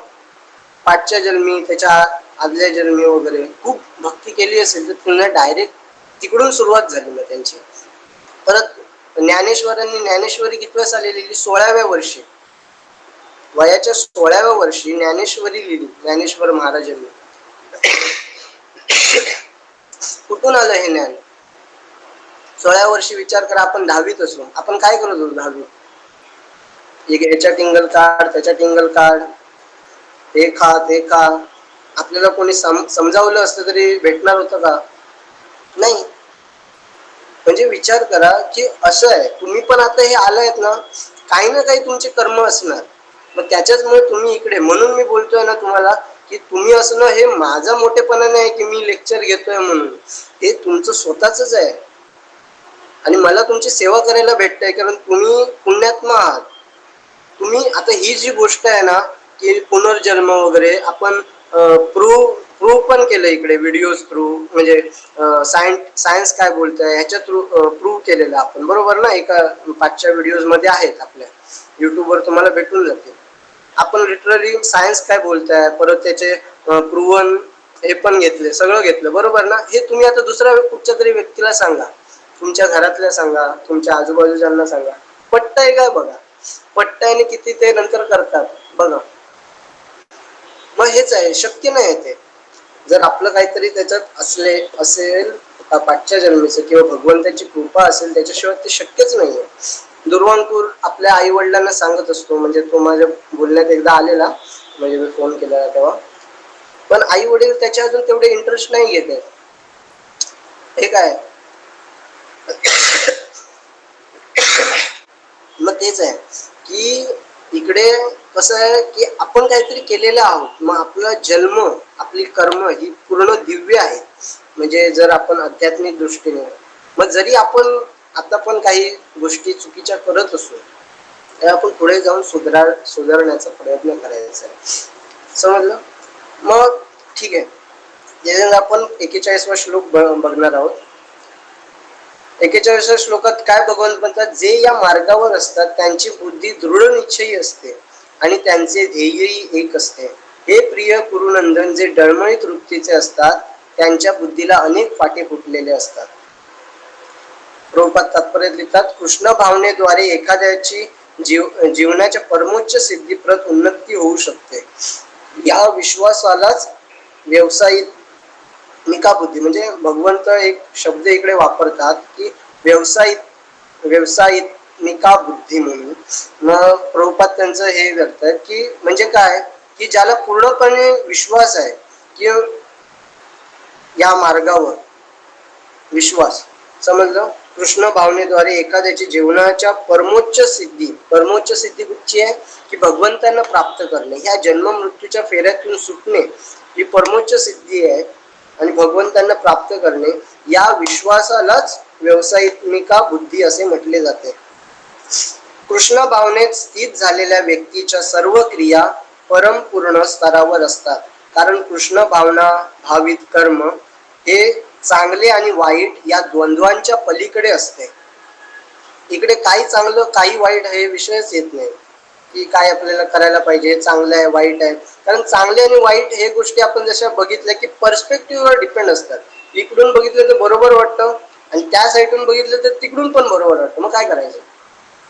5च्या जन्मी, त्याच्या आदल्या जन्मी वगैरे खूप भक्ती केली असेल, तर पुन्हा डायरेक्ट तिकडून सुरुवात झाली मग त्यांची. परत ज्ञानेश्वरांनी ज्ञानेश्वरी कितव्या साली लिहिली? 16व्या वर्षी. वयाच्या 16व्या वर्षी ज्ञानेश्वरी लिहिली ज्ञानेश्वर महाराजांनी. कुठून आलं हे ज्ञान? 16व्या वर्षी विचार करा, आपण 10वीत असू, आपण काय करत होतो 10वीत? याच्या टिंगल काढ, त्याच्या टिंगल काढ, हे खा ते खा. आपल्याला कोणी समजावलं असतं तरी भेटणार होतं का? नाही. म्हणजे विचार करा की असं आहे, तुम्ही पण आता हे आलायत ना, काही ना काही तुमचे कर्म असणार, मग त्याच्याचमुळे तुम्ही इकडे. म्हणून मी बोलतोय ना तुम्हाला की तुम्ही असणं हे माझा मोठेपणा नाही की मी लेक्चर घेतोय म्हणून, हे तुमचं स्वतःच आहे. आणि मला तुमची सेवा करायला भेटतंय कारण तुम्ही पुण्यात्मा आहात. तुम्ही आता ही जी गोष्ट आहे ना की पुनर्जन्म वगैरे आपण प्रूव्ह पण केलं इकडे व्हिडिओज थ्रू, म्हणजे सायन्स काय बोलतंय ह्याच्या थ्रू प्रूव्ह केलेलं आपण, बरोबर ना? एका 5च्या व्हिडिओज मध्ये आहेत आपल्या युट्यूबवर, तुम्हाला भेटून जाते. आपण लिटरली सायन्स काय बोलताय, परत त्याचे प्रूव्हन हे पण घेतले, सगळं घेतलं, बरोबर ना? हे तुम्ही आता दुसऱ्या कुठच्या तरी व्यक्तीला सांगा, तुमच्या घरातल्या सांगा, तुमच्या आजूबाजूच्यांना सांगा, पटतंय का बघा. पटतंय आणि किती ते नंतर करतात बघा. मग हेच आहे, शक्य नाही ते. जर आपलं काहीतरी त्याच्यात असेल 5च्या जन्मीचं किंवा भगवंताची कृपा असेल, त्याच्याशिवाय ते शक्यच नाहीये. दुर्वांकूर आपल्या आई वडिलांना सांगत असतो, म्हणजे तो माझ्या बोलण्यात एकदा आलेला, म्हणजे मी फोन केला तेव्हा, पण आई वडील त्याच्या अजून तेवढे इंटरेस्ट नाही घेत आहेत. हे काय मग तेच आहे की इकडे कसं आहे की आपण काहीतरी केलेलं आहोत, मग आपला जन्म, आपली कर्म ही पूर्ण दिव्य आहे. म्हणजे जर आपण आध्यात्मिक दृष्टीने, मग जरी आपण आता पण काही गोष्टी चुकीच्या करत असू, तर आपण पुढे जाऊन सुधारण्याचा प्रयत्न करायचा आहे. समजलं? मग ठीक आहे, याच्यात आपण 41वा श्लोक बघणार आहोत. 41व्या श्लोकात काय भगवंत म्हणतात? जे या मार्गावर असतात त्यांची बुद्धी दृढ निश्चयी असते आणि त्यांचे ध्येयही एक असते. हे प्रिय कुरुनंदन, जे डळमळीत वृत्तीचे असतात त्यांच्या बुद्धीला अनेक फाटे फुटलेले असतात. प्रभुपाद तात्पर्यात लिहितात, कृष्ण भावनेद्वारे एखाद्याची जीवनाच्या परमोच्च सिद्धीप्रत उन्नती होऊ शकते. या विश्वासालाच व्यावसायिका बुद्धी, म्हणजे भगवंत एक शब्द इकडे वापरतात की व्यावसायिका बुद्धी म्हणून. मग प्रभुपाद त्यांचं हे करतात की म्हणजे काय, की ज्याला पूर्णपणे विश्वास आहे की या मार्गावर विश्वास. समजलं? कृष्ण भावनेद्वारे एखाद्याची जीवनाच्या परमोच्च सिद्धी कुठची आहे की भगवंतांना प्राप्त करणे, ह्या जन्म मृत्यूच्या फेऱ्यातून सुटणे ही परमोच्च सिद्धी आहे. आणि भगवंतांना प्राप्त करणे या विश्वासालाच व्यावसायिका बुद्धी असे म्हटले जाते. कृष्ण भावनेत स्थित झालेल्या व्यक्तीच्या सर्व क्रिया परमपूर्ण स्तरावर असतात, कारण कृष्ण भावना भावित कर्म हे चांगले आणि वाईट या द्वंद्वांच्या पलीकडे असते. इकडे काही चांगलं काही वाईट हे विषयच येत नाही की काय आपल्याला करायला पाहिजे, चांगलं आहे वाईट आहे. कारण चांगले आणि वाईट हे गोष्टी आपण जशा बघितल्या की पर्स्पेक्टिव्हवर डिपेंड असतात. इकडून बघितलं तर बरोबर वाटतं आणि त्या साईडून बघितलं तर तिकडून पण बरोबर वाटतं. मग काय करायचं?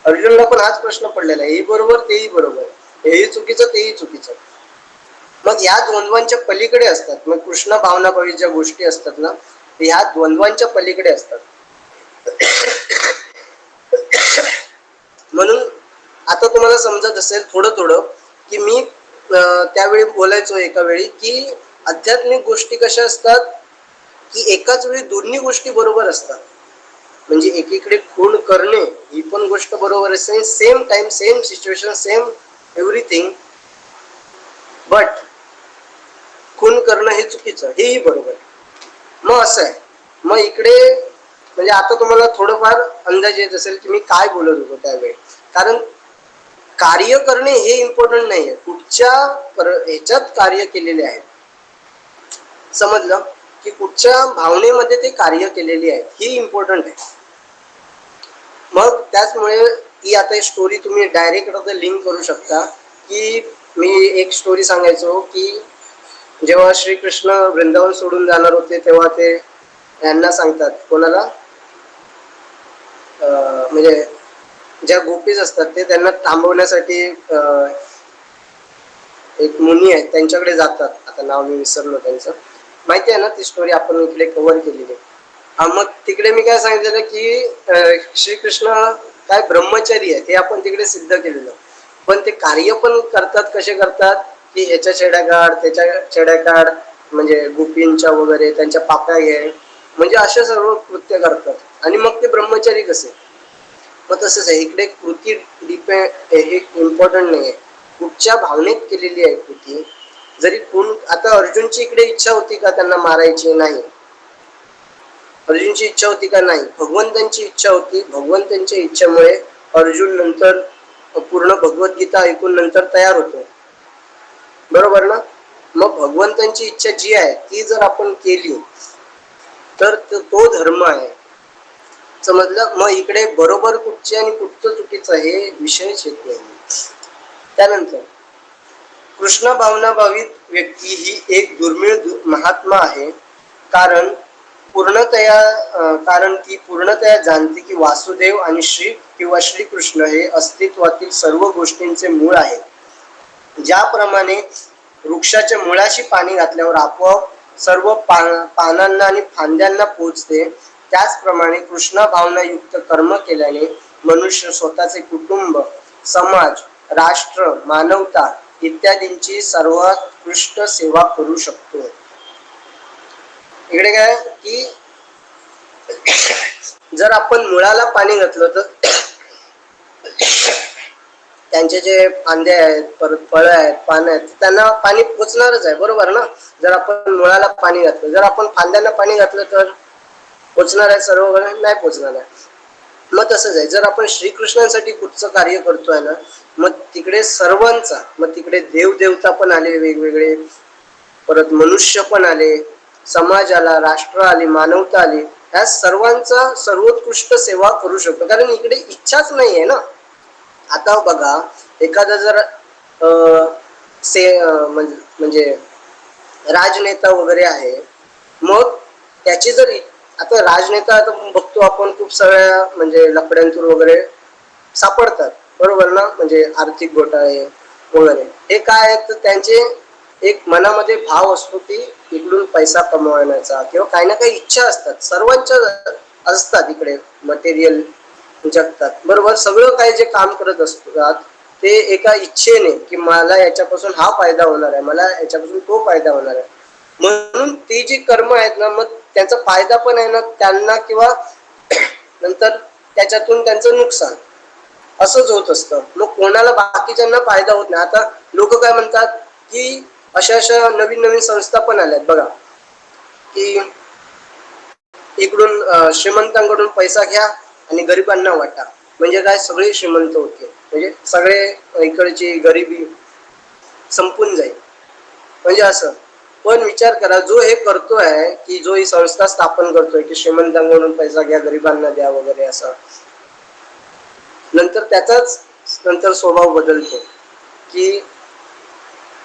अर्जुनला पण हाच प्रश्न पडलेला आहे, हेही बरोबर तेही बरोबर, हेही चुकीचं तेही चुकीचं. मग या द्वंद्वांच्या पलीकडे असतात. मग कृष्ण भावना भावित ज्या गोष्टी असतात ना, ह्या द्वंद्वांच्या पलीकडे असतात. म्हणून आता तुम्हाला समजत असेल थोडं की मी त्यावेळी बोलायचो एका वेळी की आध्यात्मिक गोष्टी कशा असतात की एकाच वेळी दोन्ही गोष्टी बरोबर असतात. म्हणजे एकीकडे खून करणे ही पण गोष्ट बरोबर आहे, same time same situation same everything, but खून करणं हे चुकीचं, हेही बरोबर. मग असं आहे. मग इकडे म्हणजे आता तुम्हाला थोडंफार अंदाज येत असेल की मी काय बोलत होतो त्यावेळी. कारण कार्य करणे हे इम्पॉर्टंट नाही आहे, कुठच्या ह्याच्यात कार्य केलेले आहे. समजलं? की कुठच्या भावनेमध्ये ते कार्य केलेली आहे ही इम्पॉर्टंट आहे. मग त्याचमुळे ही आता स्टोरी तुम्ही डायरेक्ट लिंक करू शकता की मी एक स्टोरी सांगायचो की जेव्हा श्रीकृष्ण वृंदावन सोडून जाणार होते तेव्हा ते यांना सांगतात, कोणाला? म्हणजे ज्या गोपीज असतात ते त्यांना थांबवण्यासाठी एक मुनी आहे त्यांच्याकडे जातात. आता नाव मी विसरलो त्यांचं, माहिती आहे ना ती स्टोरी, आपण इकडे कव्हर केलेली आहे. मग तिकडे मी काय सांगितलेलं की श्रीकृष्ण काय ब्रह्मचारी आहे ते आपण तिकडे सिद्ध केलेलं, पण ते कार्य पण करतात कसे करतात की ह्याच्या छेड्या काढ त्याच्या छेड्या काढ, म्हणजे गोपींच्या वगैरे त्यांच्या पाप्या घे, म्हणजे असे सर्व कृत्य करतात आणि मग ते ब्रह्मचारी कसे. मग तसंच आहे इकडे कृती डिपेंड हे इम्पॉर्टंट नाही आहे, कुठच्या भावनेत केलेली आहे कृती. जरी कोण आता अर्जुनची इकडे इच्छा होती का त्यांना मारायची, नाही. अर्जुनची इच्छा होती का, नाही. भगवंतांची इच्छा होती, भगवंतांच्या इच्छेमुळे अर्जुन नंतर पूर्ण भगवद्गीता ऐकून नंतर तयार होतो, बरोबर ना. मग भगवंतांची इच्छा जी आहे ती जर आपण केली तर तो धर्म आहे, समजलं. मग इकडे बरोबर कुठचे आणि कुठचं चुकीचं हे विषयच येत नाही. त्यानंतर कृष्ण भावनाभावित व्यक्ती ही एक दुर्मिळ महात्मा आहे, कारण ती पूर्णतया जाणते की वासुदेव आणि श्री किंवा श्रीकृष्ण हे अस्तित्वातील सर्व गोष्टींचे मूळ आहे. ज्याप्रमाणे वृक्षाच्या मुळाशी पाणी घातल्यावर आपोआप सर्व पानांना आणि फांद्यांना पोचते, त्याचप्रमाणे कृष्ण भावनायुक्त कर्म केल्याने मनुष्य स्वतःचे कुटुंब, समाज, राष्ट्र, मानवता इत्यादींची सर्वोत्कृष्ट सेवा करू शकतो. इकडे काय की जर आपण मुळाला पाणी घातलं तर त्यांचे जे फांदे आहेत, परत फळं आहेत, पानं आहेत, त्यांना पाणी पोचणारच आहे, बरोबर ना. जर आपण मुळाला पाणी घातलं, जर आपण फांद्यांना पाणी घातलं तर पोचणार आहे सर्व, नाही पोचणार आहे. मग तसंच आहे, जर आपण श्रीकृष्णांसाठी कुठचं कार्य करतोय ना, मग तिकडे सर्वांचा, मग तिकडे देवदेवता पण आले वेगवेगळे, परत मनुष्य पण आले, समाज आला, राष्ट्र आली, मानवता आली, ह्या सर्वांचा सर्वोत्कृष्ट सेवा करू शकतो, कारण इकडे इच्छाच नाही आहे ना. आता बघा एखादा जर म्हणजे राजनेता वगैरे आहे, मग त्याची जर आता राजनेता आता बघतो आपण खूप सगळ्या म्हणजे लफड्यांतून वगैरे सापडतात, बरोबर ना. म्हणजे आर्थिक घोटाळे वगैरे हे काय आहे, तर त्यांचे एक मनामध्ये भाव असतो की इकडून पैसा कमवण्याचा, किंवा काही ना काही इच्छा असतात, सर्वांच्या असतात इकडे मटेरियल जगतात, बरोबर. सगळं काही जे काम करत असतात ते एका इच्छेने की मला याच्यापासून हा फायदा होणार आहे, मला याच्यापासून तो फायदा होणार आहे, म्हणून ती जी कर्म आहेत ना, मग त्यांचा फायदा पण आहे ना त्यांना, किंवा नंतर त्याच्यातून त्यांचं नुकसान, असंच होत असतं. मग कोणाला बाकीच्यांना फायदा होत नाही. आता लोक काय म्हणतात की अशा अशा नवीन नवीन संस्था पण आल्यात बघा, की इकडून श्रीमंतांकडून पैसा घ्या आणि गरिबांना वाटा, म्हणजे काय सगळे श्रीमंत होते, म्हणजे सगळे इकडची गरिबी संपून जाईल, म्हणजे असं. पण विचार करा, जो हे करतोय की जो ही संस्था स्थापन करतोय की श्रीमंतांकडून पैसा घ्या गरिबांना द्या वगैरे असं, नंतर त्याचाच नंतर स्वभाव बदलतो की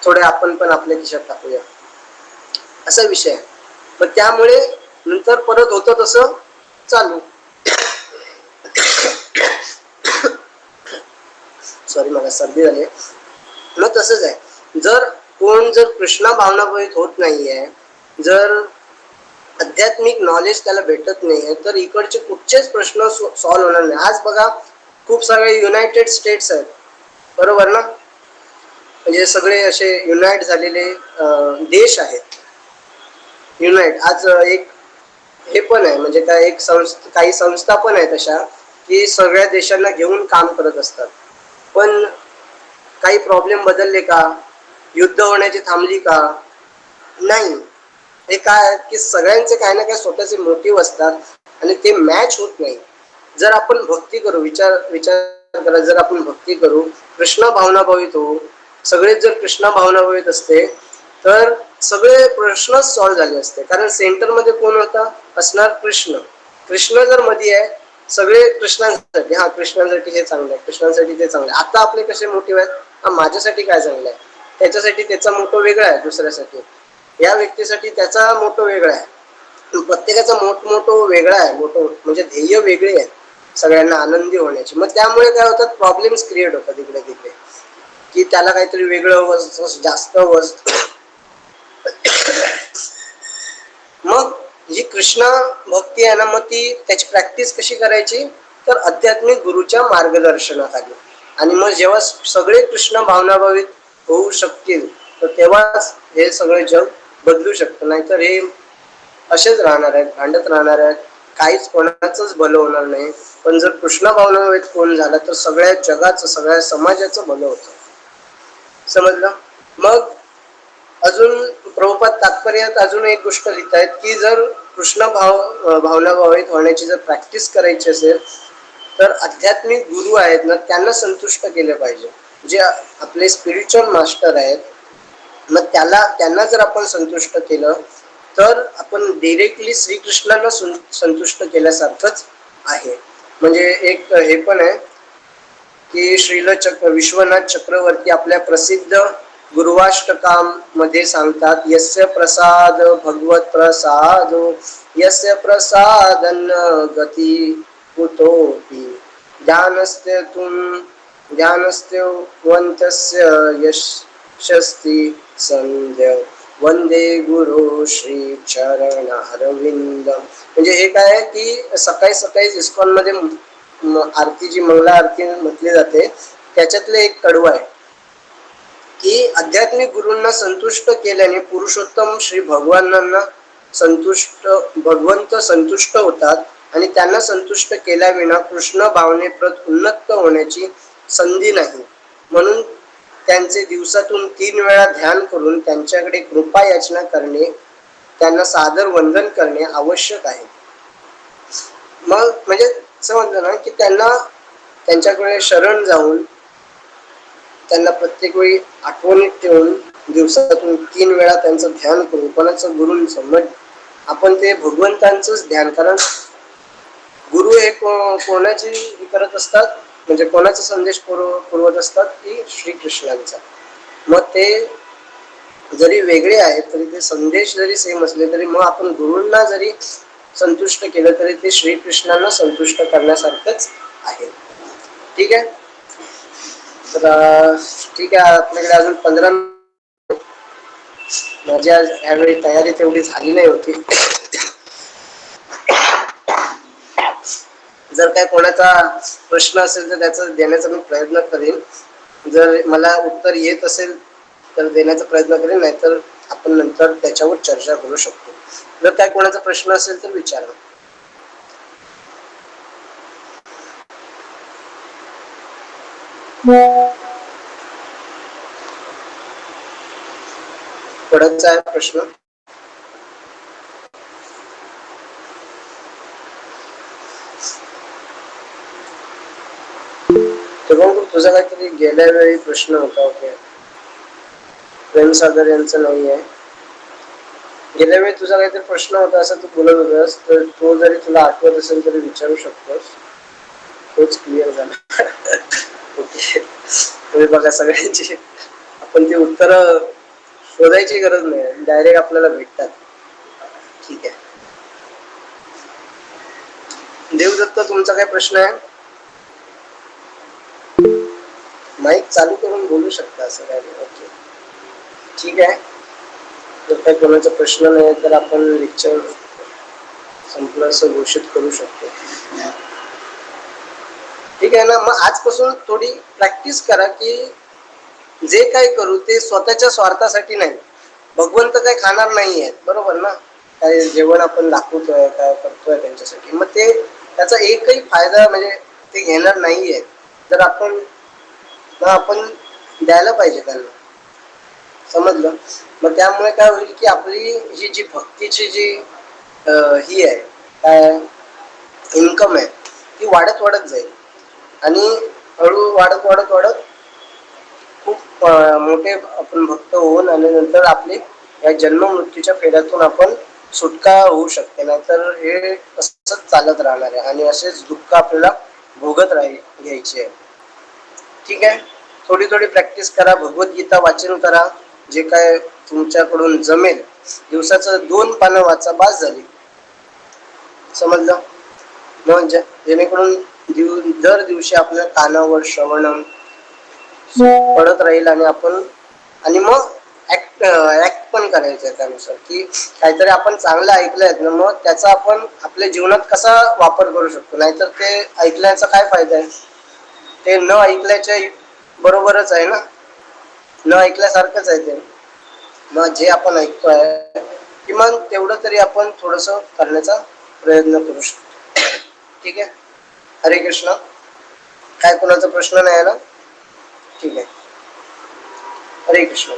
थोडे आपण पण आपल्या खिशात टाकूया, असा विषय आहे. पण त्यामुळे नंतर परत होतं तसं चालू. सॉरी मला सर्दी झाली. मग तसंच आहे, जर कोण जर कृष्णा भावनाभावित होत नाहीये, जर आध्यात्मिक नॉलेज त्याला भेटत नाहीये, तर इकडचे कुठचेच प्रश्न सॉल्व्ह होणार नाही. आज बघा खूप सारे युनायटेड स्टेट्स आहेत, बरोबर ना. म्हणजे सगळे असे युनाइट झालेले देश आहेत. युनाइट आज एक हे पण आहे, म्हणजे काय एक काही संस्था पण आहेत अशा की सगळ्या देशांना घेऊन काम करत असतात. पण काही प्रॉब्लेम बदलले का, युद्ध होण्याची थांबली का, नाही. हे काय की सगळ्यांचे काही ना काही स्वतःचे मोटिव्ह असतात आणि ते मॅच होत नाही. जर आपण भक्ती करू, विचार करा, जर आपण भक्ती करू, कृष्ण भावनाभावित होऊ, सगळेच जर कृष्ण भावनाभावित असते तर सगळे प्रश्नच सॉल्व्ह झाले असते, कारण सेंटरमध्ये कोण होता असणार, कृष्ण. कृष्ण जर मध्ये आहे, सगळे कृष्णांसाठी, हा कृष्णांसाठी हे चांगलं आहे, कृष्णांसाठी ते चांगलं आहे. आता आपले कसे मोटिव्ह आहेत, हा माझ्यासाठी काय चांगलं आहे, त्याच्यासाठी त्याचा मोठं वेगळा आहे, दुसऱ्यासाठी या व्यक्तीसाठी त्याचा मोठं वेगळा आहे. प्रत्येकाचा मोठमोठं वेगळा आहे, मोठं म्हणजे ध्येय वेगळे आहे. सगळ्यांना आनंदी होण्याची. मग त्यामुळे काय होतात, प्रॉब्लेम्स क्रिएट होतात इकडे तिकडे, की त्याला काहीतरी वेगळं हवं, जास्त हवं. मग जी कृष्ण भक्ती आहे ना, मग ती त्याची प्रॅक्टिस कशी करायची, तर आध्यात्मिक गुरुच्या मार्गदर्शनाखाली. आणि मग जेव्हा सगळे कृष्ण भावनाभावित होऊ शकतील, तर तेव्हाच हे सगळे जग बदलू शकतं. नाहीतर हे असेच राहणार आहेत, भांडत राहणार आहेत, काहीच कोणाचंच भलं होणार नाही. पण जर कृष्ण भावनाभावित कोण झाला तर सगळ्या जगाचं, सगळ्या समाजाचं भलं होतं. समजलं. मग अजून प्रभुपाद तात्पर्यात अजून एक गोष्ट लिहितायत, की जर कृष्ण भावनाभावित होण्याची जर प्रॅक्टिस करायची असेल, तर आध्यात्मिक गुरु आहेत ना, त्यांना संतुष्ट केलं पाहिजे. जे आपले स्पिरिच्युअल मास्टर आहेत, मग त्यांना जर आपण संतुष्ट केलं, तर आपण डिरेक्टली श्रीकृष्णाला संतुष्ट केल्यासारखंच आहे. म्हणजे एक हे पण आहे की विश्वनाथ चक्रवर्ती आपल्या प्रसिद्ध गुरुवाष्टकाम मध्ये सांगतात, यस्य प्रसाद भगवत प्रसाद, यस्य प्रसादन गती कुतोपि, ध्यानस्त्यवन्तस्य यशस्ति संध्य वंदे गुरु श्री चरणारविंद. म्हणजे हे काय आहे की सकाळी सकाळी इस्कॉन मध्ये आरती, जी मंगला आरती म्हटली जाते, त्याच्यातले एक कडवं आहे की आध्यात्मिक गुरूंना संतुष्ट केल्याने पुरुषोत्तम श्री भगवानांना भगवंत संतुष्ट होतात, आणि त्यांना संतुष्ट केल्याविना कृष्ण भावनेप्रत उन्नत होण्याची संधी नाही. म्हणून त्यांचे दिवसातून 3 वेळा ध्यान करून त्यांच्याकडे कृपा याचना करणे, त्यांना सादर वंदन करणे आवश्यक आहे. मग म्हणजे समजलं ना, की त्यांच्याकडे शरण जाऊन त्यांना प्रत्येक वेळी आठवणीत ठेवून दिवसातून 3 वेळा त्यांचं ध्यान करून, कोणाचं गुरूंचं, मग आपण ते भगवंतांचंच ध्यान. कारण गुरु हे कोणाची करत असतात, म्हणजे कोणाचा संदेश पुरवत असतात, की श्रीकृष्णांचा. मग ते जरी वेगळे आहेत तरी ते संदेश जरी सेम असले तरी मग आपण गुरूंना जरी संतुष्ट केलं तरी ते श्रीकृष्णांना संतुष्ट करण्यासारखंच आहे. ठीक आहे. तर ठीक आहे, आपल्याकडे अजून 15 माझ्या यावेळी तयारी तेवढी झाली नाही होती. जर काय कोणाचा प्रश्न असेल तर त्याचा देण्याचा मी प्रयत्न करेन. जर मला उत्तर येत असेल तर देण्याचा प्रयत्न करेन, नाहीतर आपण नंतर त्याच्यावर चर्चा करू शकतो. जर काय कोणाचा प्रश्न असेल तर विचारा. पुढचा आहे प्रश्न. तर तुझा काहीतरी गेल्या वेळी प्रश्न होता. ओके, प्रेमसागर यांचं नाही आहे. गेल्या वेळी तुझा काहीतरी प्रश्न होता असं तू बोलत होतास, तर तो जरी तुला आठवत असेल तरी विचारू शकतोस. तोच क्लिअर झाला. ओके, तुम्ही बघा सगळ्यांची आपण ती उत्तर शोधायची गरज नाही, डायरेक्ट आपल्याला भेटतात. ठीक आहे. देवदत्त, तुमचा काय प्रश्न आहे? माईक चालू करून बोलू शकता, असं काय नाही. ओके, ठीक आहे. जर काही कोणाचा प्रश्न नाही तर आपण लेक्चर संपलं असं घोषित करू शकतो. ठीक आहे ना. मग आजपासून थोडी प्रॅक्टिस करा की जे काही करू ते स्वतःच्या स्वार्थासाठी नाही. भगवंत काही खाणार नाही आहेत, बरोबर ना. काय जेवण आपण दाखवतोय, काय करतोय त्यांच्यासाठी, मग ते त्याचा एकही फायदा म्हणजे ते घेणार नाही आहेत. जर आपण द्यायला पाहिजे त्यांना. समजलं. मग त्यामुळे काय होईल की आपली ही जी भक्तीची जी ही आहे, काय इन्कम आहे, ती वाढत वाढत जाईल. आणि हळू वाढत वाढत वाढत खूप मोठे आपण भक्त होऊन, आणि नंतर आपली या जन्म मृत्यूच्या फेऱ्यातून आपण सुटका होऊ शकते. नाहीतर हे असंच चालत राहणार आहे आणि असेच दुःख आपल्याला भोगत घ्यायचे आहे. ठीक आहे. थोडी थोडी प्रॅक्टिस करा. भगवद्गीता वाचन करा, जे काय तुमच्याकडून जमेल. दिवसाचं 2 पानं वाचा, बास झाली. समजलं. मग जेणेकरून दर दिवशी आपल्या कानावर श्रवण पडत राहील आणि मग ऍक्ट पण करायचं त्यानुसार की काहीतरी आपण चांगलं ऐकलंय ना, मग त्याचा आपण आपल्या जीवनात कसा वापर करू शकतो. नाहीतर ते ऐकल्याचा काय फायदा आहे, ते न ऐकल्याच्या बरोबरच आहे ना, न ऐकल्यासारखंच आहे ते. मग जे आपण ऐकतोय किमान तेवढं तरी आपण थोडस करण्याचा प्रयत्न करू शकतो. ठीक आहे. हरे कृष्ण. काय कोणाचा प्रश्न नाही आहे ना? ठीक आहे. हरे कृष्ण.